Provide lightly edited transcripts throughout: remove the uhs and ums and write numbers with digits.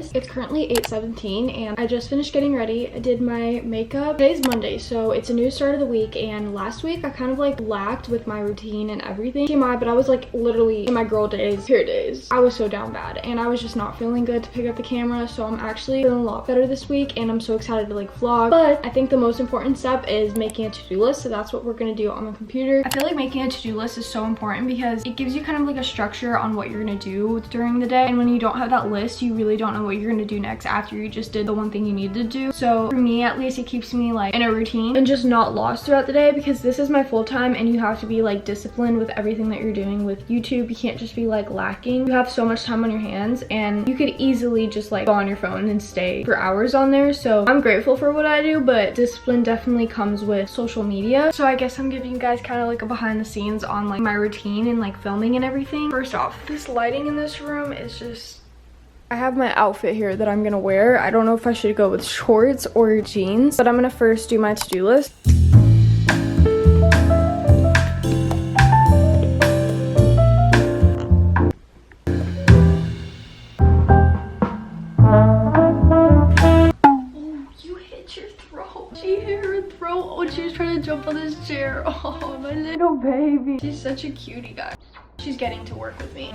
list. It's currently 8:17 and I just finished getting ready. I did my makeup. Today's Monday, so it's a new start of the week, and last week I kind of like lacked with my routine and everything. TMI, but I was like literally in my girl days, hair days. I was so down bad and I was just not feeling good to pick up the camera, so I'm actually feeling a lot better this week and I'm so excited to like vlog. But I think the most important step is making a to-do list, so that's what we're gonna do on the computer. I feel like making a to-do list is so important because it gives you kind of like a structure on what you're gonna do during the day, and when you don't have that list, you really don't know what you're gonna do next after you just did the one thing you needed to do. So for me at least, it keeps me like in a routine and just not lost throughout the day, because this is my full time and you have to be like disciplined with everything that you're doing with YouTube. You can't just be like lacking. You have so much time on your hands and you could easily just like go on your phone and stay for hours on there. So I'm grateful for what I do, but discipline definitely comes with social media. So I guess I'm giving you guys kind of like a behind the scenes on like my routine and like filming and everything. First off, this lighting in this room is just, I have my outfit here that I'm gonna wear. I don't know if I should go with shorts or jeans, but I'm gonna first do my to-do list. Oh, she was trying to jump on this chair. Oh, my little baby. She's such a cutie, guys. She's getting to work with me.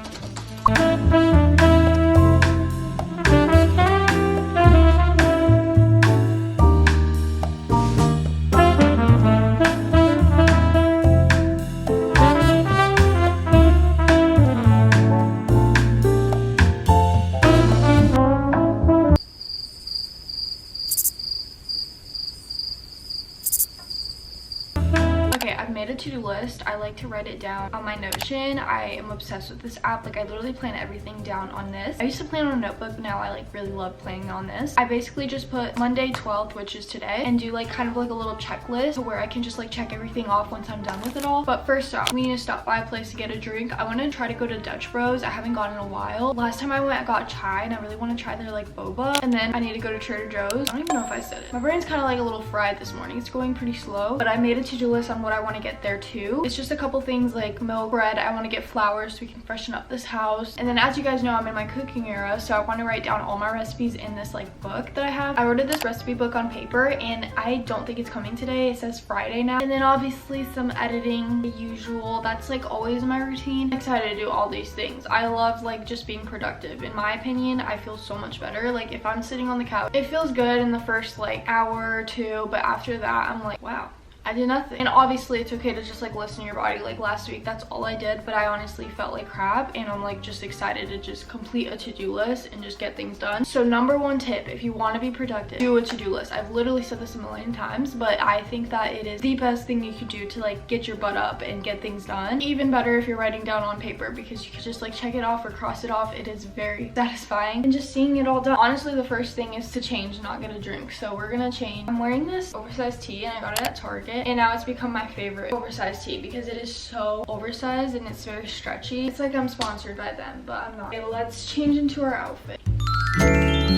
A to-do list. I like to write it down on my Notion. I am obsessed with this app. Like I literally plan everything down on this. I used to plan on a notebook, but now I like really love planning on this. I basically just put Monday 12th, which is today, and do like kind of like a little checklist where I can just like check everything off once I'm done with it all. But first off, we need to stop by a place to get a drink. I want to try to go to Dutch Bros. I haven't gone in a while. Last time I went, I got chai and I really want to try their like boba. And then I need to go to Trader Joe's. I don't even know if I said it. My brain's kind of like a little fried this morning. It's going pretty slow, but I made a to-do list on what I want to get there too. It's just a couple things like milk, bread. I want to get flowers so we can freshen up this house. And then as you guys know, I'm in my cooking era, so I want to write down all my recipes in this like book that I have. I ordered this recipe book on paper and I don't think it's coming today. It says Friday now. And then obviously some editing, the usual. That's like always my routine. I'm excited to do all these things. I love like just being productive. In my opinion, I feel so much better. Like if I'm sitting on the couch, it feels good in the first like hour or two, but after that I'm like, wow, I did nothing. And obviously it's okay to just like listen to your body. Like last week, that's all I did, but I honestly felt like crap, and I'm like just excited to just complete a to-do list and just get things done. So number one tip, if you want to be productive, do a to-do list. I've literally said this a million times, but I think that it is the best thing you could do to like get your butt up and get things done. Even better if you're writing down on paper, because you can just like check it off or cross it off. It is very satisfying, and just seeing it all done. Honestly, the first thing is to change, not get a drink. So we're gonna change. I'm wearing this oversized tee and I got it at Target. And now it's become my favorite oversized tee because it is so oversized and it's very stretchy. It's like I'm sponsored by them, but I'm not. Okay, let's change into our outfit.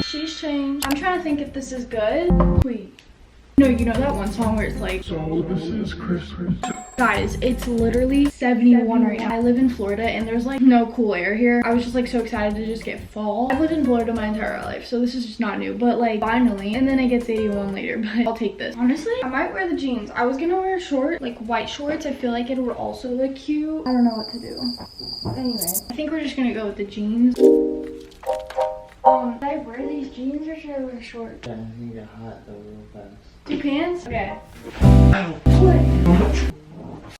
She's changed. I'm trying to think if this is good. Wait. No, you know that one song where it's like, so this is Christmas. Guys, it's literally 71 right now. I live in Florida and there's like no cool air here. I was just like so excited to just get fall. I've lived in Florida my entire life, so this is just not new, but like finally. And then it gets 81 later, but I'll take this. Honestly, I might wear the jeans. I was gonna wear a short, like white shorts. I feel like it would also look cute. I don't know what to do. Anyway, I think we're just gonna go with the jeans. Should I wear these jeans or should I wear shorts? Yeah, you get hot though real fast. Two pants? Okay.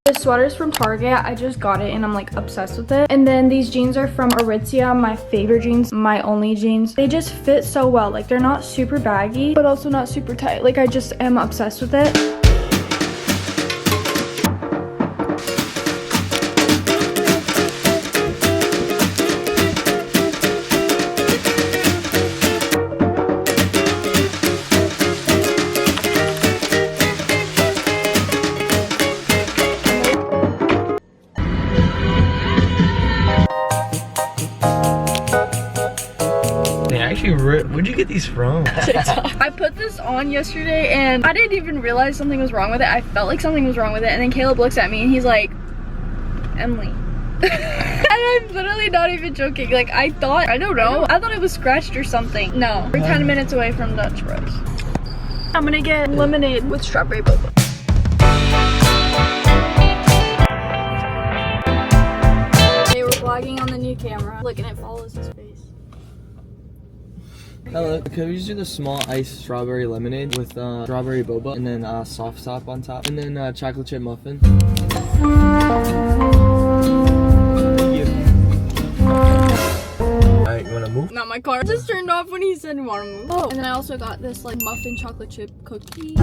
This sweater's from Target. I just got it and I'm like obsessed with it. And then these jeans are from Aritzia, my favorite jeans, my only jeans. They just fit so well. Like they're not super baggy, but also not super tight. Like I just am obsessed with it. Where'd you get these from? TikTok. I put this on yesterday and I didn't even realize something was wrong with it. I felt like something was wrong with it, and then Caleb looks at me and he's like, Emily. And I'm literally not even joking. Like, I thought it was scratched or something. No, we're 10 minutes away from Dutch Bros. I'm gonna get lemonade with strawberry boba. Okay, we're vlogging on the new camera. Look, and it follows his face. Hello. Can we just do the small iced strawberry lemonade with strawberry boba and then soft top on top and then chocolate chip muffin? Thank you. Alright, you wanna move? Not my car. Just turned off when he said want to move. Oh, and then I also got this like muffin chocolate chip cookie.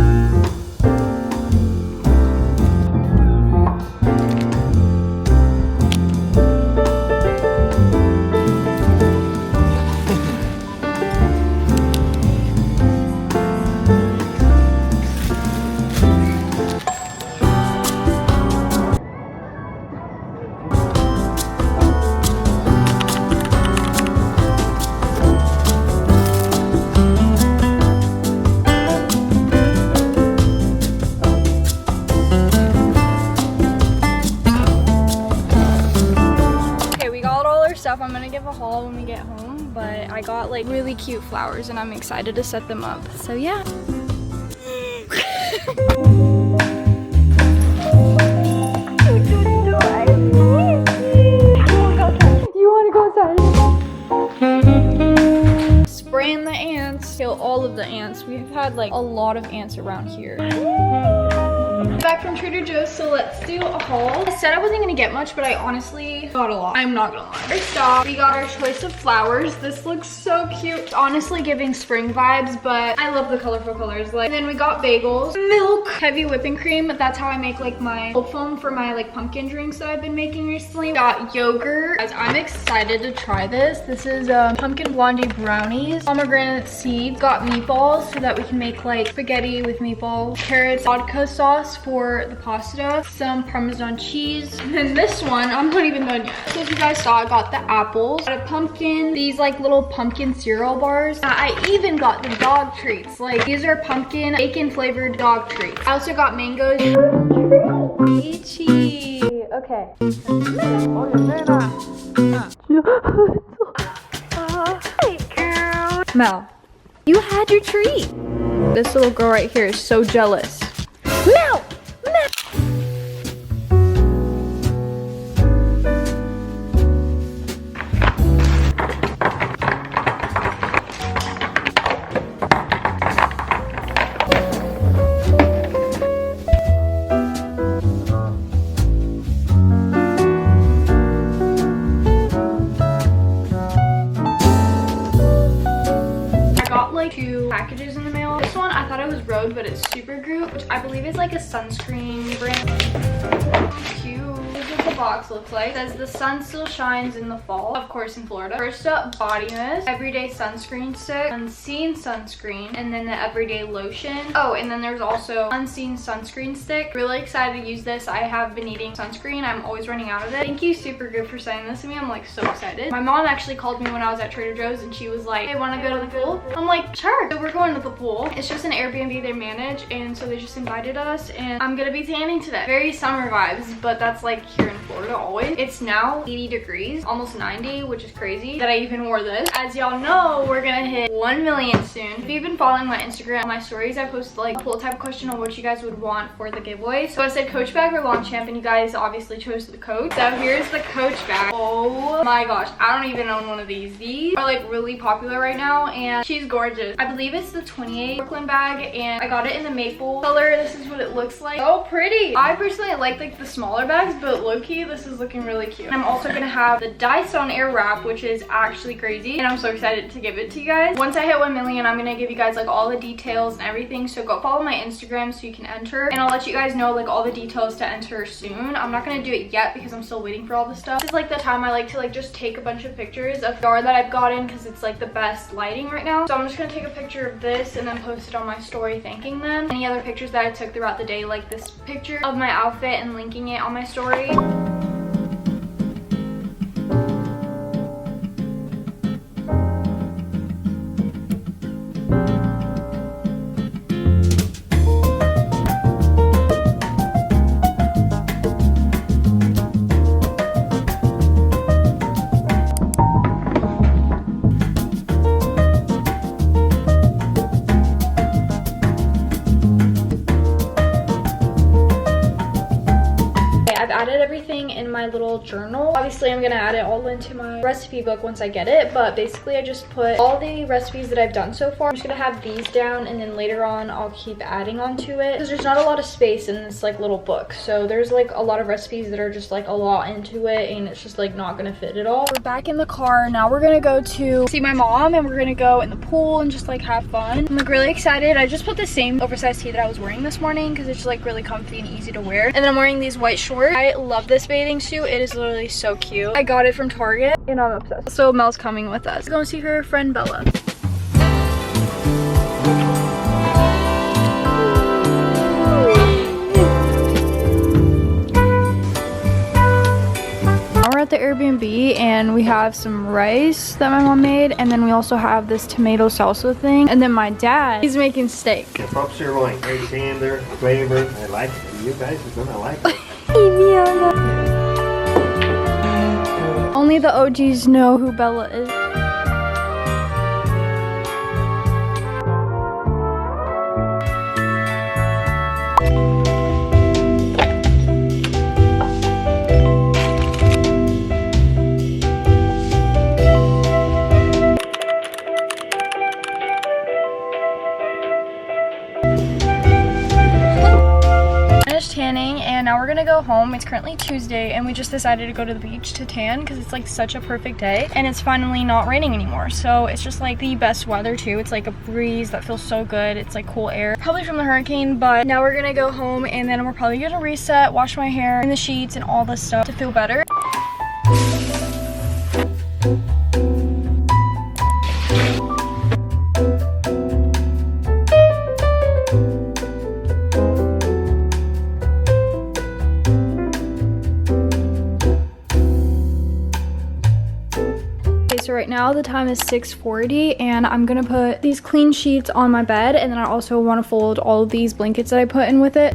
I'm gonna give a haul when we get home, but I got like really cute flowers and I'm excited to set them up. So yeah. You wanna go outside? Spraying the ants, kill all of the ants. We've had like a lot of ants around here. Back from Trader Joe's, so let's do a haul. I said I wasn't gonna get much, but I honestly got a lot. I'm not gonna lie. First off, we got our choice of flowers. This looks so cute. It's honestly giving spring vibes, but I love the colorful colors. Like, and then we got bagels, milk, heavy whipping cream. That's how I make like my cold foam for my like pumpkin drinks that I've been making recently. We got yogurt. Guys, I'm excited to try this. This is pumpkin blondie brownies, pomegranate seeds. Got meatballs so that we can make like spaghetti with meatballs, carrots, vodka sauce for the pasta, some Parmesan cheese, and this one, I'm not even done yet. So if you guys saw, I got the apples, got a pumpkin, these like little pumpkin cereal bars. I even got the dog treats. Like, these are pumpkin bacon flavored dog treats. I also got mangoes. Peachy. Okay. Mel, you had your treat. This little girl right here is so jealous. Mel! Two packages in the mail. This one I thought it was Rhode, but it's Supergoop, which I believe is like a sunscreen brand. Cute. This is what the box looks like. It says the sun still shines in the fall, of course in Florida. First up, body mist, everyday sunscreen stick, unseen sunscreen, and then the everyday lotion. Oh, and then there's also unseen sunscreen stick. Really excited to use this. I have been needing sunscreen. I'm always running out of it. Thank you, Supergoop, for sending this to me. I'm like so excited. My mom actually called me when I was at Trader Joe's and she was like, hey, wanna go to the pool? I'm like, sure. So we're going to the pool. It's just an Airbnb they manage, and so they just invited us, and I'm gonna be tanning today. Very summer vibes, but that's like here in Florida always. It's now 80 degrees, almost 90, which is crazy that I even wore this. As y'all know, we're gonna hit 1 million soon. If you've been following my Instagram, my stories, I posted like a poll type question on what you guys would want for the giveaway. So I said Coach bag or Longchamp, and you guys obviously chose the Coach. So here's the Coach bag. Oh my gosh, I don't even own one of these. These are like really popular right now, and she's gorgeous. I believe it's the 28 Brooklyn bag, and I got it in the maple color. This is what it looks like. So pretty. I personally like the smaller bags, but low-key this is looking really cute. I'm also gonna have the Dyson Air Wrap, which is actually crazy, and I'm so excited to give it to you guys. Once I hit 1 million, I'm gonna give you guys like all the details and everything, so go follow my Instagram so you can enter, and I'll let you guys know like all the details to enter soon. I'm not gonna do it yet because I'm still waiting for all this stuff. This is like the time I like to like just take a bunch of pictures of the yard that I've gotten because it's like the best lighting right now. So I'm just gonna take a picture of this and then post it on my story thanking them. Any other pictures that I took throughout the day, like this picture of my outfit and linking it on my story. little journal. Obviously, I'm gonna add it all into my recipe book once I get it, but basically I just put all the recipes that I've done so far. I'm just gonna have these down, and then later on I'll keep adding onto it because there's not a lot of space in this like little book. So there's like a lot of recipes that are just like a lot into it, and it's just like not gonna fit at all. We're back in the car. Now we're gonna go to see my mom, and we're gonna go in the pool and just like have fun. I'm like really excited. I just put the same oversized tee that I was wearing this morning because it's just like really comfy and easy to wear. And then I'm wearing these white shorts. I love this bathing suit. It is literally so cute. I got it from Target and I'm obsessed. So Mel's coming with us. Let's go and see her friend Bella. We're at the Airbnb and we have some rice that my mom made, and then we also have this tomato salsa thing, and then my dad, he's making steak. Depop sirloin, very tender, flavor. I like it. You guys are gonna like it. Only the OGs know who Bella is. Tanning, and now we're gonna go home. It's currently Tuesday and we just decided to go to the beach to tan because it's like such a perfect day and it's finally not raining anymore, so it's just like the best weather too. It's like a breeze that feels so good. It's like cool air, probably from the hurricane. But now we're gonna go home and then we're probably gonna reset, wash my hair in the sheets and all this stuff to feel better. So right now the time is 6:40 and I'm gonna put these clean sheets on my bed, and then I also want to fold all of these blankets that I put in with it.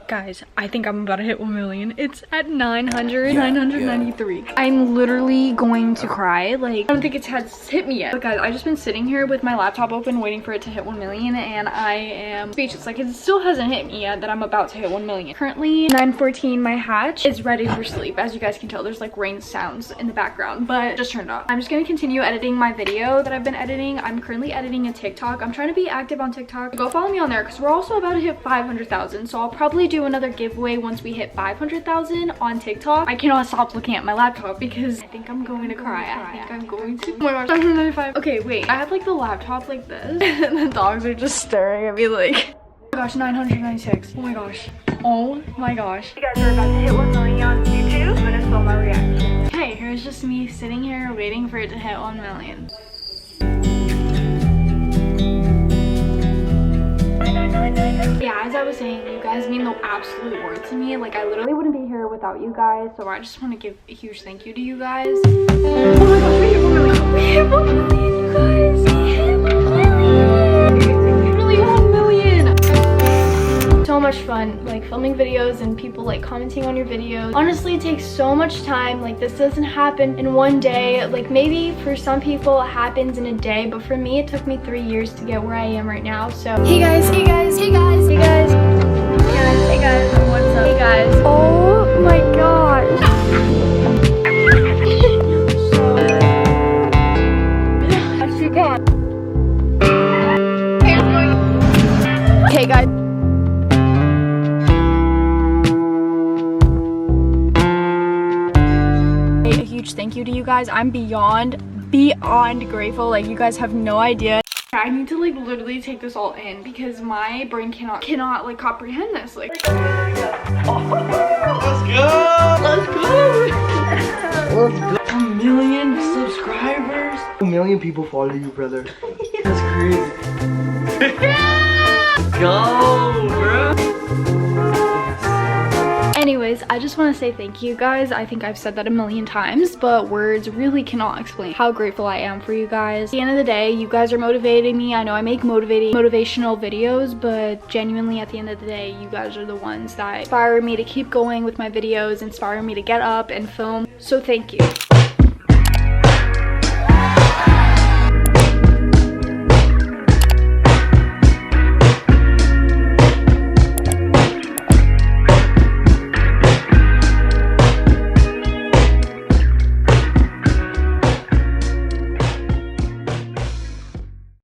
Guys, I think I'm about to hit 1 million. It's at 993. I'm literally going to cry. Like, I don't think it has hit me yet. But guys, I've just been sitting here with my laptop open waiting for it to hit 1 million, and I am speechless. Like, it still hasn't hit me yet that I'm about to hit 1 million. Currently 9:14, my hatch is ready for sleep. As you guys can tell, there's like rain sounds in the background, but just turned off. I'm just gonna continue editing my video that I've been editing. I'm currently editing a TikTok. I'm trying to be active on TikTok. Go follow me on there because we're also about to hit 500,000, so I'll probably do another giveaway once we hit 500,000 on TikTok. I cannot stop looking at my laptop because I think I'm going to cry. I think I'm going to. Oh my gosh, 595. Okay, wait. I have like the laptop like this and the dogs are just staring at me like, oh my gosh, 996. Oh my gosh. Oh my gosh. You guys are about to hit 1 million on YouTube. I'm gonna film my reaction. Okay, here's just me sitting here waiting for it to hit 1 million. Yeah, as I was saying, you guys mean the absolute world to me. Like, I literally wouldn't be here without you guys, so I just want to give a huge thank you to you guys. Oh my gosh, we hit 1 million. We hit 1 million, you guys. We hit 1 million. Literally 1 million. So much fun, like filming videos and people like commenting on your videos. Honestly, it takes so much time. Like, this doesn't happen in one day. Like, maybe for some people it happens in a day, but for me it took me 3 years to get where I am right now. So hey guys, hey guys, hey guys, hey guys, hey guys, hey guys, what's up? Hey guys. Oh my gosh. Okay guys. Thank you to you guys. I'm beyond grateful. Like, you guys have no idea. I need to like literally take this all in because my brain cannot like comprehend this. Like, let's go. Let's go. 1 million subscribers. 1 million people follow you, brother. That's crazy. Go, bro. Anyways, anyways, I just want to say thank you guys. I think I've said that a million times, but words really cannot explain how grateful I am for you guys. At the end of the day, you guys are motivating me. I know I make motivational videos, but genuinely at the end of the day, you guys are the ones that inspire me to keep going with my videos, inspire me to get up and film. So thank you.